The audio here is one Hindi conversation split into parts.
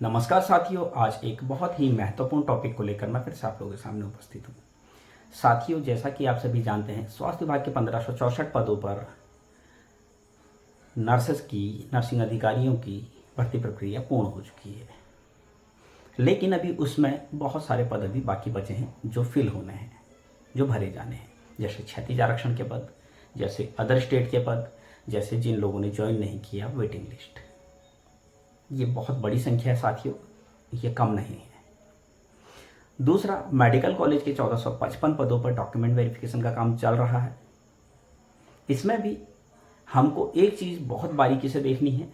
नमस्कार साथियों, आज एक बहुत ही महत्वपूर्ण टॉपिक को लेकर मैं फिर से आप लोगों के सामने उपस्थित हूँ। साथियों, जैसा कि आप सभी जानते हैं, स्वास्थ्य विभाग के 1564 पदों पर नर्सिंग अधिकारियों की भर्ती प्रक्रिया पूर्ण हो चुकी है। लेकिन अभी उसमें बहुत सारे पद अभी बाकी बचे हैं जो फिल होने हैं, जो भरे जाने हैं। जैसे क्षैतिज आरक्षण के पद, जैसे अदर स्टेट के पद, जैसे जिन लोगों ने ज्वाइन नहीं किया वेटिंग लिस्ट। ये बहुत बड़ी संख्या है साथियों, ये कम नहीं है। दूसरा, मेडिकल कॉलेज के 1455 पदों पर डॉक्यूमेंट वेरिफिकेशन का काम चल रहा है। इसमें भी हमको एक चीज़ बहुत बारीकी से देखनी है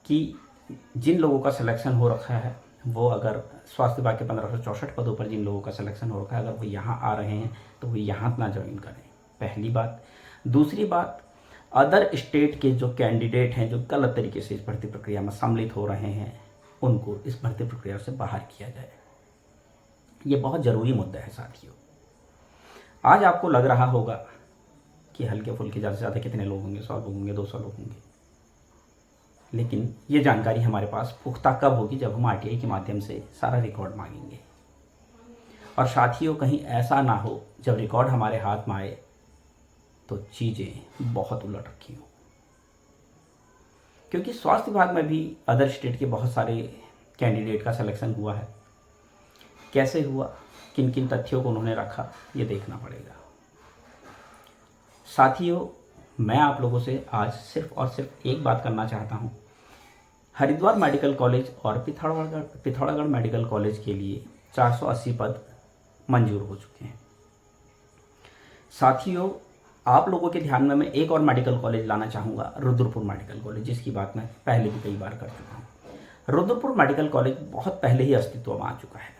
कि जिन लोगों का सिलेक्शन हो रखा है वो, अगर स्वास्थ्य विभाग के 1564 पदों पर जिन लोगों का सिलेक्शन हो रखा है, अगर वो यहाँ आ रहे हैं तो वो यहाँ ना ज्वाइन करें, पहली बात। दूसरी बात, अदर स्टेट के जो कैंडिडेट हैं जो गलत तरीके से इस भर्ती प्रक्रिया में सम्मिलित हो रहे हैं, उनको इस भर्ती प्रक्रिया से बाहर किया जाए। ये बहुत ज़रूरी मुद्दा है साथियों। आज आपको लग रहा होगा कि हल्के फुल्के ज़्यादा से ज़्यादा कितने लोग होंगे, 100 लोग होंगे, 200 लोग होंगे। लेकिन ये जानकारी हमारे पास पुख्ता कब होगी? जब हम आरटीआई के माध्यम से सारा रिकॉर्ड मांगेंगे। और साथियों, कहीं ऐसा ना हो जब रिकॉर्ड हमारे हाथ में आए तो चीज़ें बहुत उलट रखी हों। क्योंकि स्वास्थ्य विभाग में भी अदर स्टेट के बहुत सारे कैंडिडेट का सिलेक्शन हुआ है। कैसे हुआ, किन किन तथ्यों को उन्होंने रखा, ये देखना पड़ेगा। साथियों, मैं आप लोगों से आज सिर्फ और सिर्फ एक बात करना चाहता हूँ। हरिद्वार मेडिकल कॉलेज और पिथौरागढ़ मेडिकल कॉलेज के लिए 480 पद मंजूर हो चुके हैं। साथियों, आप लोगों के ध्यान में मैं एक और मेडिकल कॉलेज लाना चाहूँगा, रुद्रपुर मेडिकल कॉलेज, जिसकी बात मैं पहले भी कई बार कर चुका हूँ। रुद्रपुर मेडिकल कॉलेज बहुत पहले ही अस्तित्व में आ चुका है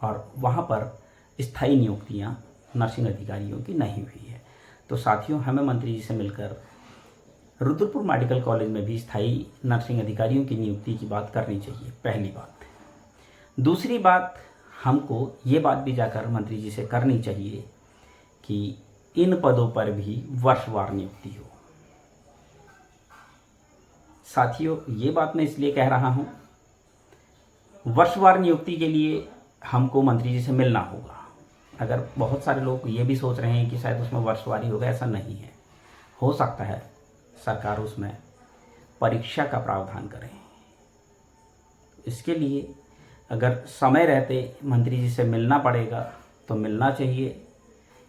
और वहाँ पर स्थायी नियुक्तियाँ नर्सिंग अधिकारियों की नहीं हुई है। तो साथियों, हमें मंत्री जी से मिलकर रुद्रपुर मेडिकल कॉलेज में भी स्थायी नर्सिंग अधिकारियों की नियुक्ति की बात करनी चाहिए, पहली बात। दूसरी बात, हमको ये बात भी जाकर मंत्री जी से करनी चाहिए कि इन पदों पर भी वर्षवार नियुक्ति हो। साथियों, ये बात मैं इसलिए कह रहा हूँ, वर्षवार नियुक्ति के लिए हमको मंत्री जी से मिलना होगा। अगर बहुत सारे लोग ये भी सोच रहे हैं कि शायद उसमें वर्षवारी होगा, ऐसा नहीं है। हो सकता है सरकार उसमें परीक्षा का प्रावधान करे। इसके लिए अगर समय रहते मंत्री जी से मिलना पड़ेगा तो मिलना चाहिए।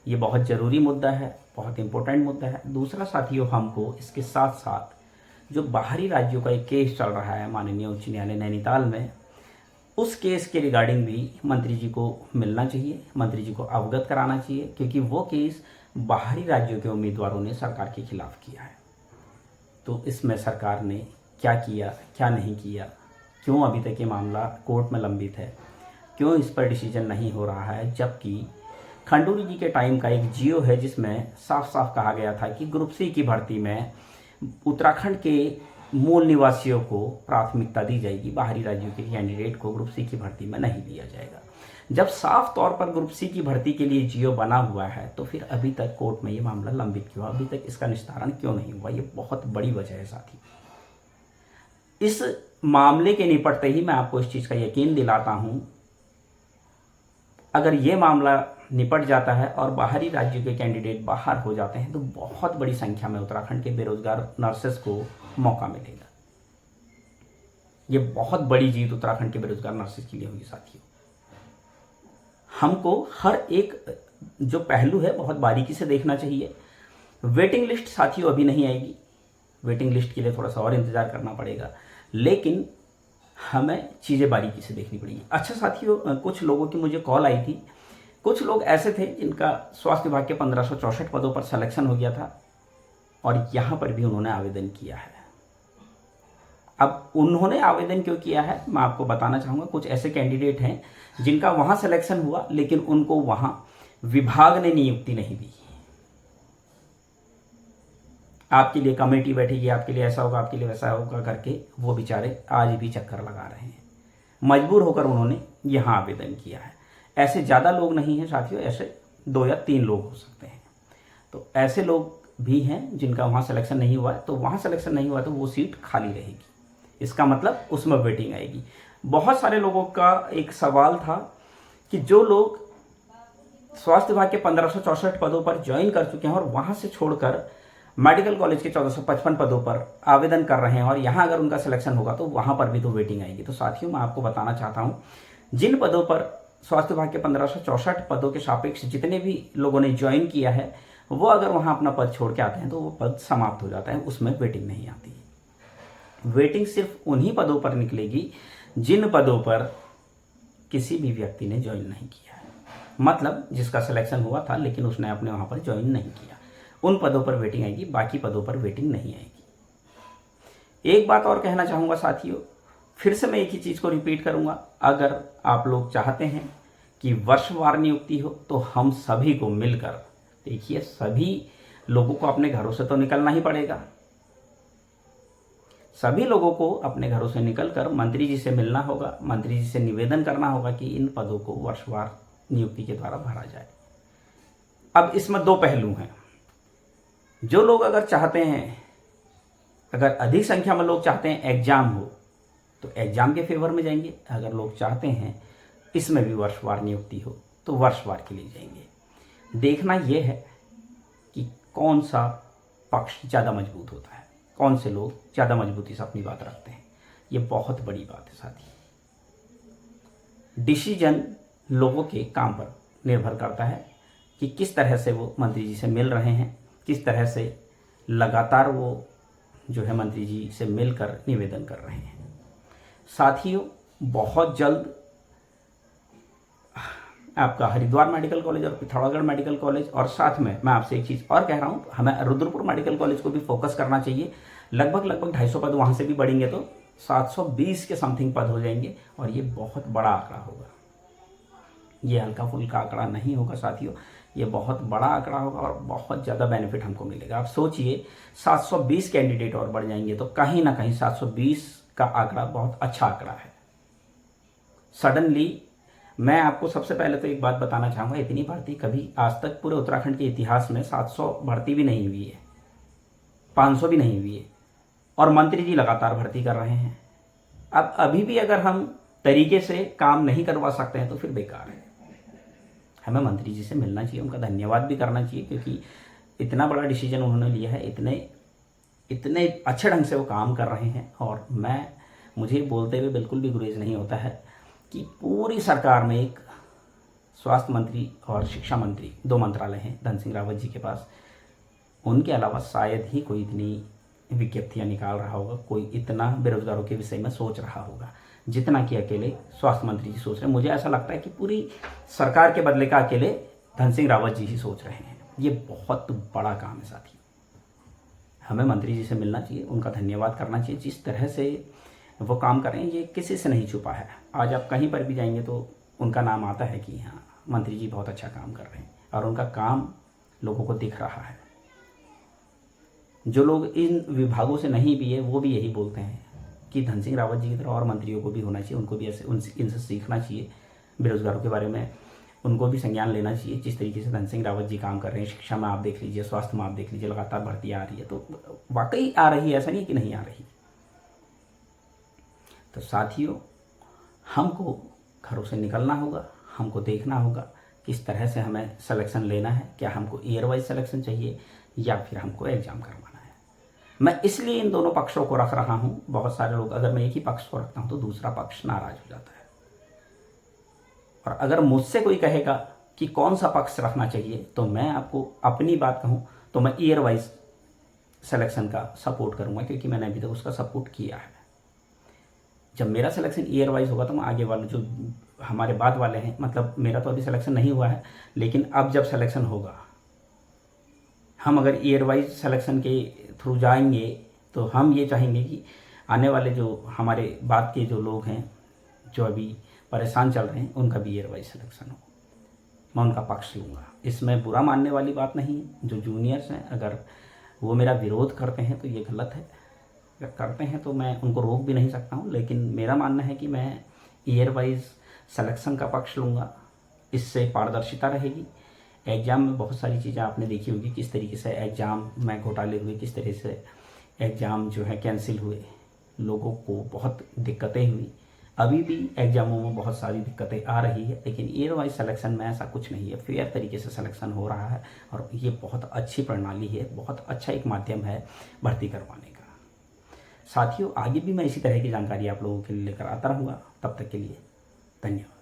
ये बहुत ज़रूरी मुद्दा है, बहुत इम्पोर्टेंट मुद्दा है। दूसरा साथियों, हमको इसके साथ साथ जो बाहरी राज्यों का एक केस चल रहा है माननीय उच्च न्यायालय नैनीताल में, उस केस के रिगार्डिंग भी मंत्री जी को मिलना चाहिए, मंत्री जी को अवगत कराना चाहिए। क्योंकि वो केस बाहरी राज्यों के उम्मीदवारों ने सरकार के खिलाफ किया है। तो इसमें सरकार ने क्या किया, क्या नहीं किया, क्यों अभी तक ये मामला कोर्ट में लंबित है, क्यों इस पर डिसीजन नहीं हो रहा है, जबकि खंडूरी जी के टाइम का एक जियो है जिसमें साफ साफ कहा गया था कि ग्रुप सी की भर्ती में उत्तराखंड के मूल निवासियों को प्राथमिकता दी जाएगी, बाहरी राज्यों के कैंडिडेट को ग्रुप सी की भर्ती में नहीं लिया जाएगा। जब साफ तौर पर ग्रुप सी की भर्ती के लिए जियो बना हुआ है तो फिर अभी तक कोर्ट में ये मामला लंबित क्यों, अभी तक इसका निस्तारण क्यों नहीं हुआ? ये बहुत बड़ी वजह है साथी। इस मामले के निपटते ही मैं आपको इस चीज़ का यकीन दिलाता हूँ, अगर ये मामला निपट जाता है और बाहरी राज्यों के कैंडिडेट बाहर हो जाते हैं तो बहुत बड़ी संख्या में उत्तराखंड के बेरोजगार नर्सेस को मौका मिलेगा। ये बहुत बड़ी जीत उत्तराखंड के बेरोजगार नर्सेस के लिए होगी साथियों। हमको हर एक जो पहलू है बहुत बारीकी से देखना चाहिए। वेटिंग लिस्ट साथियों अभी नहीं आएगी, वेटिंग लिस्ट के लिए थोड़ा सा और इंतजार करना पड़ेगा, लेकिन हमें चीज़ें बारीकी से देखनी पड़ेगी। अच्छा साथियों, कुछ लोगों की मुझे कॉल आई थी। कुछ लोग ऐसे थे जिनका स्वास्थ्य विभाग के 1564 पदों पर सिलेक्शन हो गया था और यहाँ पर भी उन्होंने आवेदन किया है। अब उन्होंने आवेदन क्यों किया है मैं आपको बताना चाहूँगा। कुछ ऐसे कैंडिडेट हैं जिनका वहाँ सिलेक्शन हुआ लेकिन उनको वहाँ विभाग ने नियुक्ति नहीं दी। आपके लिए कमेटी बैठेगी, आपके लिए ऐसा होगा, आपके लिए वैसा होगा करके वो बेचारे आज भी चक्कर लगा रहे हैं। मजबूर होकर उन्होंने यहाँ आवेदन किया है। ऐसे ज़्यादा लोग नहीं हैं साथियों, ऐसे 2 या 3 लोग हो सकते हैं। तो ऐसे लोग भी हैं जिनका वहाँ सिलेक्शन नहीं हुआ है, तो वहाँ सिलेक्शन नहीं हुआ तो वो सीट खाली रहेगी। इसका मतलब उसमें वेटिंग आएगी। बहुत सारे लोगों का एक सवाल था कि जो लोग स्वास्थ्य विभाग के 1564 पदों पर ज्वाइन कर चुके हैं और वहां से छोड़कर मेडिकल कॉलेज के 1455 पदों पर आवेदन कर रहे हैं और यहाँ अगर उनका सिलेक्शन होगा तो वहाँ पर भी तो वेटिंग आएगी। तो साथियों, मैं आपको बताना चाहता हूँ, जिन पदों पर स्वास्थ्य विभाग के 1564 पदों के सापेक्ष जितने भी लोगों ने ज्वाइन किया है, वो अगर वहाँ अपना पद छोड़ के आते हैं तो वो पद समाप्त हो जाता है, उसमें वेटिंग नहीं आती है। वेटिंग सिर्फ उन्हीं पदों पर निकलेगी जिन पदों पर किसी भी व्यक्ति ने ज्वाइन नहीं किया है, मतलब जिसका सिलेक्शन हुआ था लेकिन उसने अपने वहाँ पर ज्वाइन नहीं किया, उन पदों पर वेटिंग आएगी, बाकी पदों पर वेटिंग नहीं आएगी। एक बात और कहना चाहूँगा साथियों, फिर से मैं एक ही चीज़ को रिपीट करूँगा, अगर आप लोग चाहते हैं कि वर्षवार नियुक्ति हो तो हम सभी को मिलकर, देखिए सभी लोगों को अपने घरों से तो निकलना ही पड़ेगा, सभी लोगों को अपने घरों से निकलकर मंत्री जी से मिलना होगा, मंत्री जी से निवेदन करना होगा कि इन पदों को वर्षवार नियुक्ति के द्वारा भरा जाए। अब इसमें दो पहलू हैं। जो लोग अगर चाहते हैं, अगर अधिक संख्या में लोग चाहते हैं एग्जाम हो तो एग्जाम के फेवर में जाएंगे, अगर लोग चाहते हैं इसमें भी वर्षवार नियुक्ति हो तो वर्षवार के लिए जाएंगे। देखना यह है कि कौन सा पक्ष ज़्यादा मजबूत होता है, कौन से लोग ज़्यादा मजबूती से अपनी बात रखते हैं, ये बहुत बड़ी बात है साथी। डिसीजन लोगों के काम पर निर्भर करता है कि किस तरह से वो मंत्री जी से मिल रहे हैं, किस तरह से लगातार वो जो है मंत्री जी से मिलकर निवेदन कर रहे हैं। साथियों, बहुत जल्द आपका हरिद्वार मेडिकल कॉलेज और पिथौरागढ़ मेडिकल कॉलेज, और साथ में मैं आपसे एक चीज़ और कह रहा हूँ, हमें रुद्रपुर मेडिकल कॉलेज को भी फोकस करना चाहिए। लगभग 250 पद वहाँ से भी बढ़ेंगे तो 720 के समथिंग पद हो जाएंगे और ये बहुत बड़ा आंकड़ा होगा, ये हल्का फुल्का आंकड़ा नहीं होगा साथियों, ये बहुत बड़ा आंकड़ा होगा और बहुत ज़्यादा बेनिफिट हमको मिलेगा। आप सोचिए 720 कैंडिडेट और बढ़ जाएंगे तो कहीं ना कहीं 720 का आंकड़ा बहुत अच्छा आंकड़ा है। सडनली मैं आपको सबसे पहले तो एक बात बताना चाहूँगा, इतनी भर्ती कभी आज तक पूरे उत्तराखंड के इतिहास में 700 भर्ती भी नहीं हुई है, 500 भी नहीं हुई है, और मंत्री जी लगातार भर्ती कर रहे हैं। अब अभी भी अगर हम तरीके से काम नहीं करवा सकते हैं तो फिर बेकार है। हमें मंत्री जी से मिलना चाहिए, उनका धन्यवाद भी करना चाहिए, क्योंकि इतना बड़ा डिसीजन उन्होंने लिया है, इतने अच्छे ढंग से वो काम कर रहे हैं। और मुझे बोलते हुए बिल्कुल भी गुरेज नहीं होता है कि पूरी सरकार में एक स्वास्थ्य मंत्री और शिक्षा मंत्री, 2 मंत्रालय हैं धन सिंह रावत जी के पास, उनके अलावा शायद ही कोई इतनी विज्ञप्तियाँ निकाल रहा होगा, कोई इतना बेरोजगारों के विषय में सोच रहा होगा जितना कि अकेले स्वास्थ्य मंत्री जी सोच रहे हैं। मुझे ऐसा लगता है कि पूरी सरकार के बदले का अकेले धन सिंह रावत जी ही सोच रहे हैं। ये बहुत बड़ा काम है साथियों, हमें मंत्री जी से मिलना चाहिए, उनका धन्यवाद करना चाहिए। जिस तरह से वो काम कर रहे हैं ये किसी से नहीं छुपा है, आज आप कहीं पर भी जाएंगे तो उनका नाम आता है कि हाँ मंत्री जी बहुत अच्छा काम कर रहे हैं, और उनका काम लोगों को दिख रहा है। जो लोग इन विभागों से नहीं भी है वो भी यही बोलते हैं कि धन सिंह रावत जी की तरह और मंत्रियों को भी होना चाहिए, उनको भी ऐसे इनसे सीखना चाहिए, बेरोजगारों के बारे में उनको भी संज्ञान लेना चाहिए। जिस तरीके से धन सिंह रावत जी काम कर रहे हैं, शिक्षा में आप देख लीजिए, स्वास्थ्य में आप देख लीजिए, लगातार भर्ती आ रही है, तो वाकई आ रही है, ऐसा नहीं कि नहीं आ रही। तो साथियों, हमको घरों से निकलना होगा, हमको देखना होगा किस तरह से हमें सिलेक्शन लेना है, क्या हमको ईयर वाइज सिलेक्शन चाहिए या फिर हमको एग्जाम करवाना है। मैं इसलिए इन दोनों पक्षों को रख रहा हूँ। बहुत सारे लोग, अगर मैं एक ही पक्ष को रखता हूँ तो दूसरा पक्ष नाराज हो जाता है, और अगर मुझसे कोई कहेगा कि कौन सा पक्ष रखना चाहिए तो मैं आपको अपनी बात कहूँ तो मैं ईयर वाइज सिलेक्शन का सपोर्ट करूँगा, क्योंकि मैंने अभी तक उसका सपोर्ट किया है। जब मेरा सिलेक्शन ईयर वाइज होगा तो मैं आगे वाले जो हमारे बाद वाले हैं, मतलब मेरा तो अभी सिलेक्शन नहीं हुआ है, लेकिन अब जब सिलेक्शन होगा, हम अगर ईयर वाइज सिलेक्शन के थ्रू जाएंगे तो हम ये चाहेंगे कि आने वाले जो हमारे बाद के जो लोग हैं जो अभी परेशान चल रहे हैं उनका भी ईयर वाइज सिलेक्शन हो, मैं उनका पक्ष लूँगा। इसमें बुरा मानने वाली बात नहीं है। जो जूनियर्स हैं अगर वो मेरा विरोध करते हैं तो ये गलत है, अगर करते हैं तो मैं उनको रोक भी नहीं सकता हूँ, लेकिन मेरा मानना है कि मैं ईयर वाइज सिलेक्शन का पक्ष लूँगा। इससे पारदर्शिता रहेगी। एग्ज़ाम में बहुत सारी चीज़ें आपने देखी होगी, किस तरीके से एग्ज़ाम में घोटाले हुए, किस तरह से एग्ज़ाम जो है कैंसिल हुए, लोगों को बहुत दिक्कतें हुई। अभी भी एग्जामों में बहुत सारी दिक्कतें आ रही है, लेकिन ईयर वाइज सिलेक्शन में ऐसा कुछ नहीं है, फेयर तरीके से सिलेक्शन हो रहा है और ये बहुत अच्छी प्रणाली है, बहुत अच्छा एक माध्यम है भर्ती करवाने का। साथियों, आगे भी मैं इसी तरह की जानकारी आप लोगों के लिए लेकर आता रहूँगा। तब तक के लिए धन्यवाद।